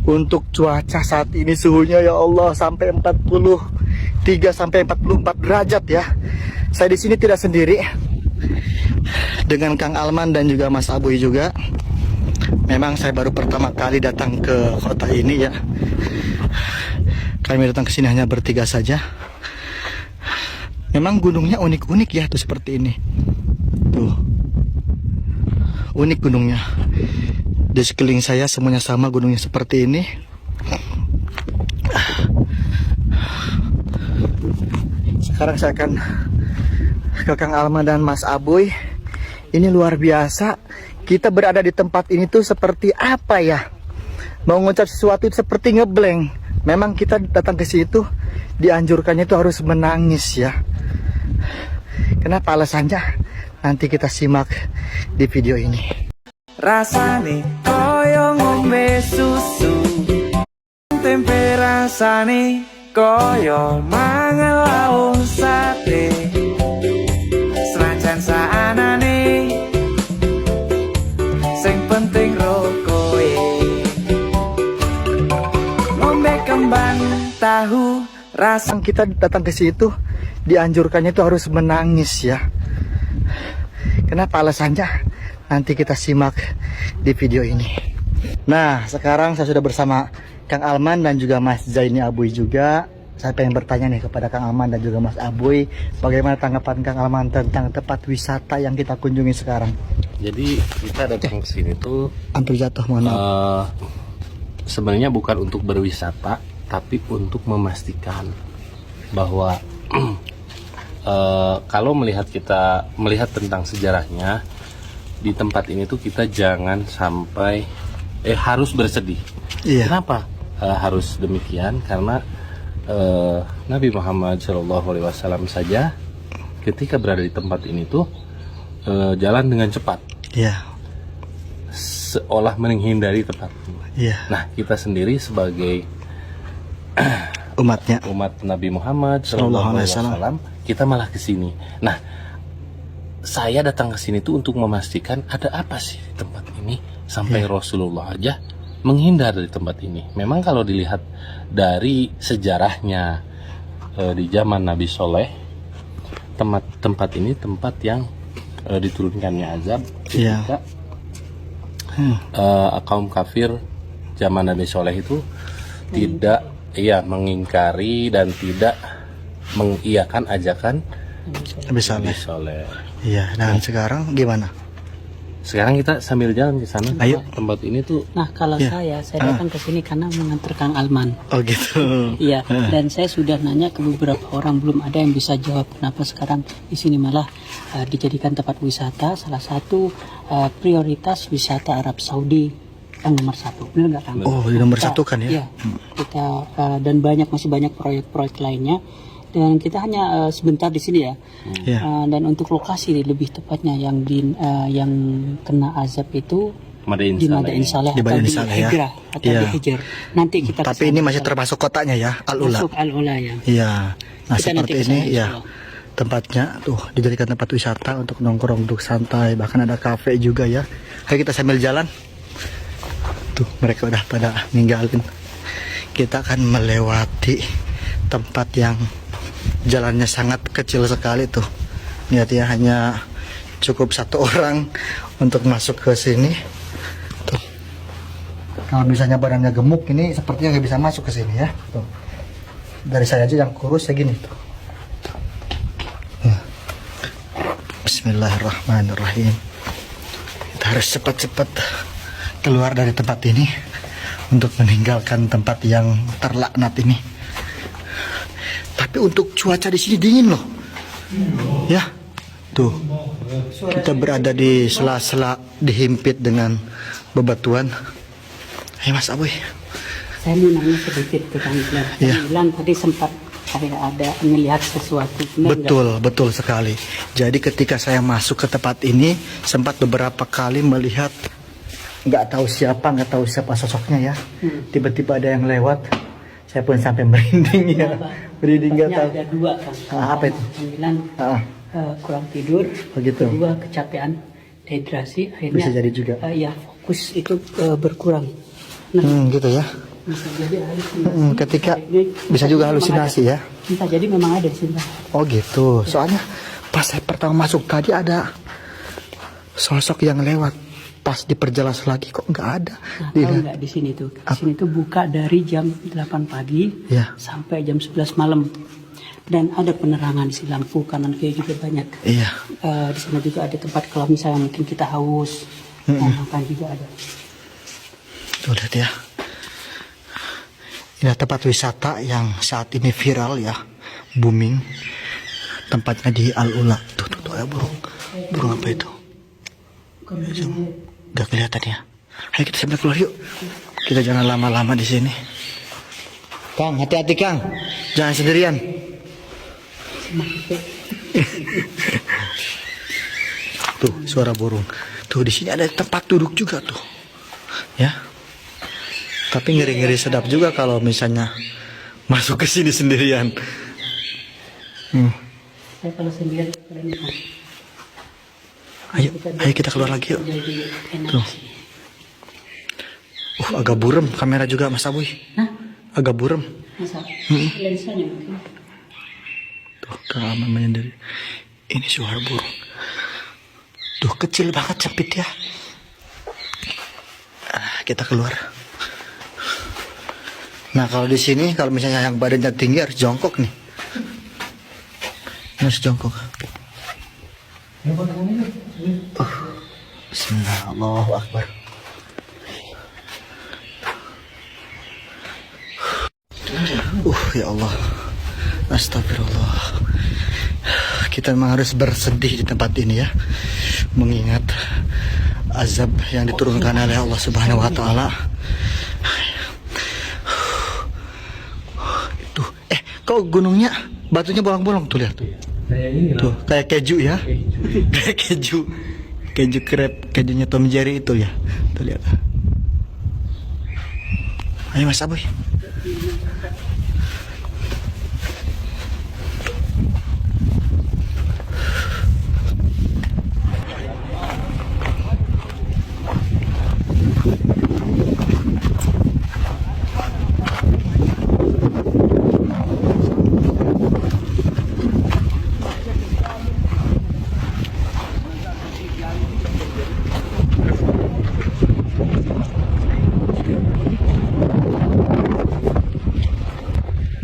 Untuk cuaca saat ini suhunya ya Allah sampai 43 sampai 44 derajat ya. Saya di sini tidak sendiri, dengan Kang Alman dan juga Mas Abuy juga. Memang saya baru pertama kali datang ke kota ini ya. Kami datang ke sini hanya bertiga saja. Memang gunungnya unik-unik ya, tuh seperti ini. Tuh. Unik gunungnya. Di sekeliling saya semuanya sama, gunungnya seperti ini. Sekarang saya akan ke Kang Alman dan Mas Abuy. Ini luar biasa. Kita berada di tempat ini tuh seperti apa ya? Mau ngucap sesuatu seperti ngeblank. Memang kita datang ke situ dianjurkannya itu harus menangis ya. Kenapa alasannya? Nanti kita simak di video ini. Rasane koyo ngombe susu, tempe rasane koyo mangan lawuh sate. Senajan saanane sing penting rokoe, ngombe kembang tahu rasa. Kita datang ke situ dianjurkannya itu harus menangis ya. Kenapa alasannya? Nanti kita simak di video ini. Nah, sekarang saya sudah bersama Kang Alman dan juga Mas Zaini Abuy juga. Saya pengen bertanya nih kepada Kang Alman dan juga Mas Abuy, bagaimana tanggapan Kang Alman tentang tempat wisata yang kita kunjungi sekarang? Jadi kita datang ke sini tuh Hampir jatuh, mohon maaf. sebenarnya bukan untuk berwisata, tapi untuk memastikan bahwa kalau melihat tentang sejarahnya di tempat ini tuh kita jangan sampai harus bersedih. Iya. Kenapa harus demikian? Karena Nabi Muhammad SAW saja ketika berada di tempat ini tuh jalan dengan cepat. Iya. Seolah menghindari tempat ini. Iya. Nah, kita sendiri sebagai Umatnya. umat Nabi Muhammad SAW, kita malah ke sini. Nah, saya datang ke sini tuh untuk memastikan ada apa sih di tempat ini sampai Rasulullah aja menghindar dari tempat ini. Memang kalau dilihat dari sejarahnya di zaman Nabi Soleh, tempat ini tempat yang diturunkannya azab ketika kaum kafir zaman Nabi Soleh itu tidak mengingkari dan tidak mengiyakan ajakan Nabi Nabi Saleh. Soleh. Iya, dan sekarang gimana? Sekarang kita sambil jalan ke sana. Ayo. Tempat ini tuh. Nah, kalau saya datang ke sini karena mengantar Kang Alman. Oh gitu. Iya, dan saya sudah nanya ke beberapa orang, belum ada yang bisa jawab kenapa sekarang di sini malah dijadikan tempat wisata. Salah satu prioritas wisata Arab Saudi yang nomor satu, benar nggak Kang? Oh, di nomor satu kan ya? Iya, kita dan masih banyak proyek-proyek lainnya. Dan kita hanya sebentar di sini ya. Dan untuk lokasi lebih tepatnya yang kena azab itu di Madain Saleh atau di Hijrah atau di Hijr. Nanti kita. Tapi ini masih termasuk kotanya ya, Al-Ula. Masuk Al-Ula ya. Iya. Nah, Kita seperti nanti ini kesana, ya. insya Tempatnya tuh dijadikan tempat wisata untuk nongkrong, duduk santai, bahkan ada kafe juga ya. Ayo kita sambil jalan. Tuh, mereka udah pada ninggalin. Kita akan melewati tempat yang jalannya sangat kecil sekali tuh. Lihat ya, hanya cukup satu orang untuk masuk ke sini. Tuh. Kalau misalnya badannya gemuk, ini sepertinya nggak bisa masuk ke sini ya. Tuh. Dari saya aja yang kurus segini tuh. Ya. Bismillahirrahmanirrahim. Kita harus cepat-cepat keluar dari tempat ini untuk meninggalkan tempat yang terlaknat ini. Tapi untuk cuaca di sini dingin loh. Ya. Tuh. Kita berada di sela-sela dihimpit dengan bebatuan. Ayo Mas Abuy. Saya mau nanya sedikit ke Kang Ilan. Kang Ilan tadi sempat ada melihat sesuatu. Betul sekali. Jadi ketika saya masuk ke tempat ini, sempat beberapa kali melihat nggak tahu siapa sosoknya ya. Tiba-tiba ada yang lewat. Saya pun sampai merinding ya. Merinding nggak tahu. Ada dua Kang. Apa itu? Kang Ilan kurang tidur. Begitu. Kedua kecapean, dehidrasi. Akhirnya Bisa jadi juga. Ya fokus itu berkurang. Nah, Gitu ya. Bisa jadi halusinasi. Ketika bisa juga halusinasi ya. Bisa jadi memang ada di sini. Oh gitu. Soalnya pas saya pertama masuk tadi ada sosok yang lewat. Pas diperjelas lagi kok nggak ada. Nah, tahu nggak di sini tuh? Di sini tuh buka dari jam 8 pagi Ya. sampai jam 11 malam. Dan ada penerangan di sini, lampu kanan kiri juga banyak. Iya. Di sana juga ada tempat kalau misalnya mungkin kita haus, mau makan juga ada. Tuh lihat ya. Ini tempat wisata yang saat ini viral ya, booming. Tempatnya di Al-Ula. Tuh ada burung. Burung apa itu? Gak kelihatan ya. Ayo kita sambil keluar yuk. Kita jangan lama-lama di sini. Kang, hati-hati Kang. Jangan sendirian. Tuh suara burung. Tuh di sini ada tempat duduk juga tuh. Ya. Tapi ngeri-ngeri sedap juga kalau misalnya masuk ke sini sendirian. Saya kalau sendirian kalian enak. Ayo kita keluar lagi yuk. Jadi enak. Tuh. Agak burem kamera juga Mas Abuy. Hah? Agak burem. Masa? Lensanya mungkin. Tuh keaman menyendiri. Ini suara burung. Tuh kecil banget sempit ya. Kita keluar. Nah kalau di sini kalau misalnya yang badannya tinggi harus jongkok nih. Harus jongkok. Bismillah, Allahu Akbar. Ya Allah. Astagfirullah. Kita memang harus bersedih di tempat ini ya. Mengingat azab yang diturunkan oleh Allah Subhanahu wa taala. Tuh, kok gunungnya batunya bolong-bolong tuh lihat. Tuh, kayak keju ya. Kayak keju. Keju krep, kejunya Tom Jerry itu ya. Tuh lihat. Ayo Mas Abuy.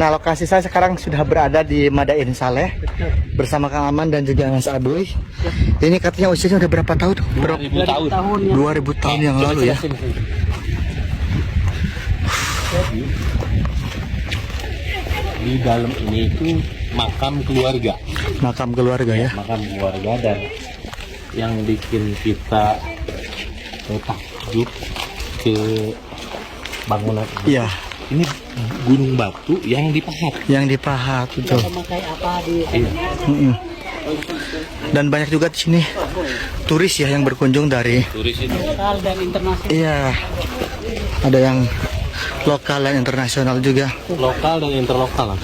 Nah lokasi saya sekarang sudah berada di Madain Saleh bersama Kang Aman dan juga Mas Abuy. Ini katanya usianya udah berapa tahun? 2000 tahun. 2000 tahun yang lalu ya. Di dalam ini itu makam keluarga. Makam keluarga ya. Makam keluarga dan yang bikin kita takjub ke bangunan ini. Iya. Ini gunung batu yang dipahat. Yang dipahat betul. Memakai apa di Dan banyak juga di sini turis ya yang berkunjung dari Turis itu. lokal dan internasional. iya. Ada yang lokal dan internasional juga. Lokal dan interlokal.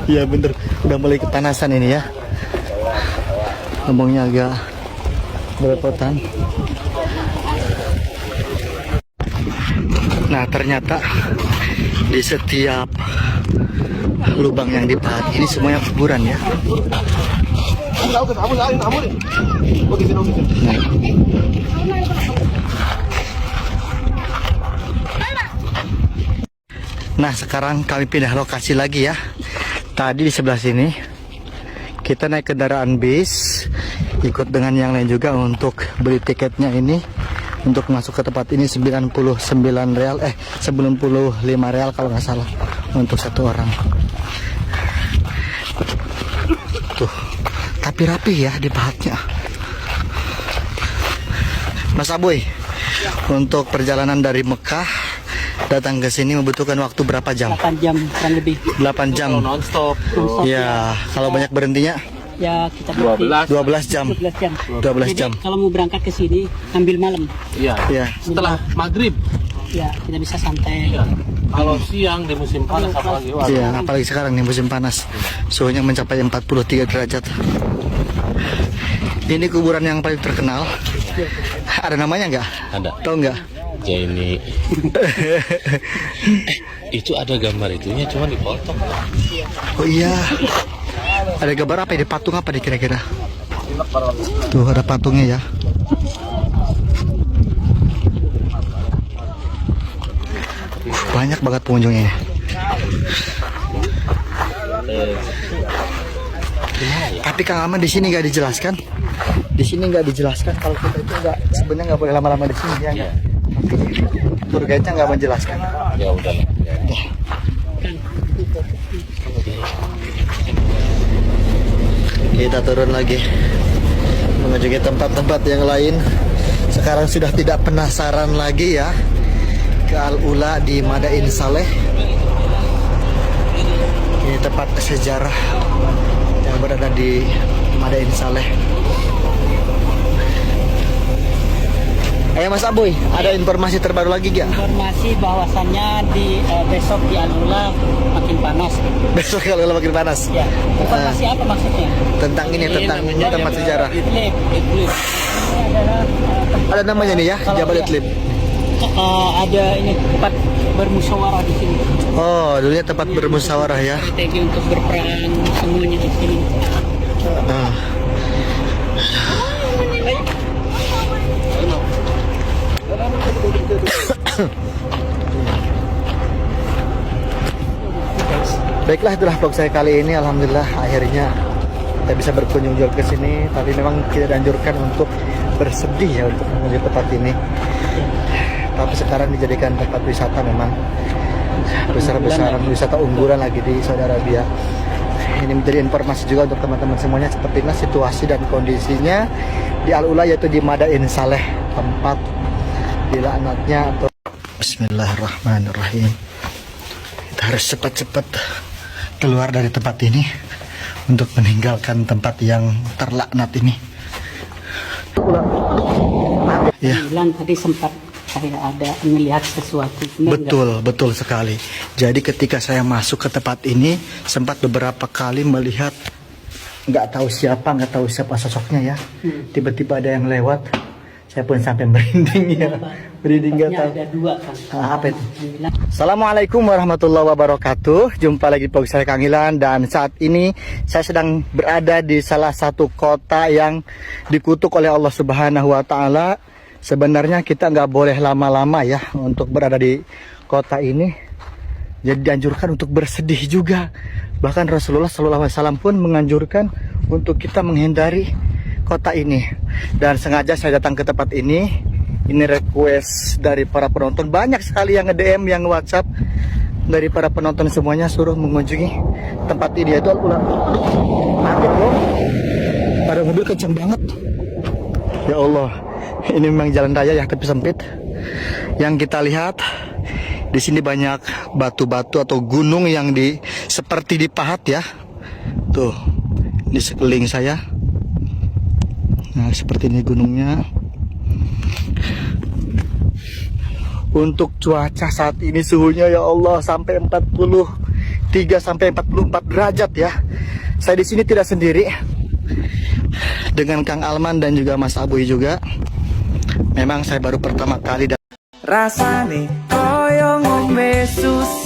Iya bener. Udah mulai kepanasan ini ya. Ngomongnya agak berepotan. Nah ternyata di setiap lubang yang dipahat ini semuanya kuburan ya. Nah sekarang kami pindah lokasi lagi ya. Tadi di sebelah sini kita naik kendaraan bis, ikut dengan yang lain juga untuk beli tiketnya ini. Untuk masuk ke tempat ini 99 real, 95 real kalau nggak salah untuk satu orang. Tuh, tapi rapi ya dipahatnya. Mas Abuy, untuk perjalanan dari Mekah datang ke sini membutuhkan waktu berapa jam? 8 jam kurang lebih. 8 jam. Kalau non-stop. Ya, kalau banyak berhentinya Ya kita berarti 12. 12 jam. 12 jam. 12 Jadi, jam. kalau mau berangkat ke sini ambil malam. Iya. Iya. Setelah maghrib. Ya kita bisa santai. Iya. Kalau siang di musim panas apalagi. Iya, apalagi sekarang nih musim panas. Suhunya mencapai 43 derajat. Ini kuburan yang paling terkenal. Ada namanya nggak? Ada. Tahu nggak? ini. Itu ada gambar itunya, cuma dipotong. Oh iya. Ada gambar apa ya? Di patung apa nih kira-kira? Tuh ada patungnya ya. Banyak banget pengunjungnya. Tapi Kang Aman di sini nggak dijelaskan. Di sini nggak dijelaskan kalau kita itu nggak sebenarnya nggak boleh lama-lama di sini ya. Ya, Tour guide-nya nggak menjelaskan. ya udah. Kita turun lagi mengunjungi tempat-tempat yang lain. Sekarang sudah tidak penasaran lagi ya ke Al-Ula di Madain Saleh. Ini tempat sejarah yang berada di Madain Saleh. Ayo Mas Aboy, ada informasi terbaru lagi gak? Informasi bahwasannya di besok di Al-Ula makin panas. Besok kalau makin panas. Ya, informasi apa maksudnya? Tentang ini, tentang tempat sejarah. Idlib. Ini adalah Ada namanya nih ya, Jabal Idlib. ada ini tempat bermusyawarah di sini. Oh, dulunya tempat bermusyawarah ya. Strategi untuk berperang semuanya di sini. Ah. Baiklah, itulah vlog saya kali ini. Alhamdulillah akhirnya kita bisa berkunjung juga ke sini. Tapi memang tidak dianjurkan untuk bersedih ya untuk mengunjungi tempat ini. Tapi sekarang dijadikan tempat wisata memang besar-besaran, wisata unggulan lagi di Saudi Arabia. Ini menjadi informasi juga untuk teman-teman semuanya seperti ini situasi dan kondisinya di Al-Ula, yaitu di Madain Saleh, tempat dilaknatnya atau Bismillahirrahmanirrahim. Kita harus cepat-cepat keluar dari tempat ini untuk meninggalkan tempat yang terlaknat ini. Ya. Bilang tadi sempat saya ada melihat sesuatu. Benar Betul sekali. Jadi ketika saya masuk ke tempat ini, sempat beberapa kali melihat nggak tahu siapa sosoknya ya. Tiba-tiba ada yang lewat. Saya pun sampai merinding ya. Merinding nggak tahu. Ada dua kan. Apa itu? Assalamualaikum warahmatullahi wabarakatuh. Jumpa lagi di vlog saya Kang Ilan, dan saat ini saya sedang berada di salah satu kota yang dikutuk oleh Allah Subhanahu wa taala. Sebenarnya kita nggak boleh lama-lama ya untuk berada di kota ini. Jadi dianjurkan untuk bersedih juga. Bahkan Rasulullah SAW pun menganjurkan untuk kita menghindari kota ini. Dan sengaja saya datang ke tempat ini. Ini request dari para penonton. Banyak sekali yang nge-DM, yang WhatsApp dari para penonton semuanya suruh mengunjungi tempat ini, yaitu Al-Ula. Mati bro. Ada mobil kencang banget. Ya Allah. Ini memang jalan raya ya, tapi sempit. Yang kita lihat di sini banyak batu-batu atau gunung yang seperti dipahat ya. Tuh, di sekeliling saya. Nah, seperti ini gunungnya. Untuk cuaca saat ini suhunya ya Allah sampai 43 sampai 44 derajat ya. Saya di sini tidak sendiri. Dengan Kang Alman dan juga Mas Aboy juga. Memang saya baru pertama kali Rasane koyo ngombe susu.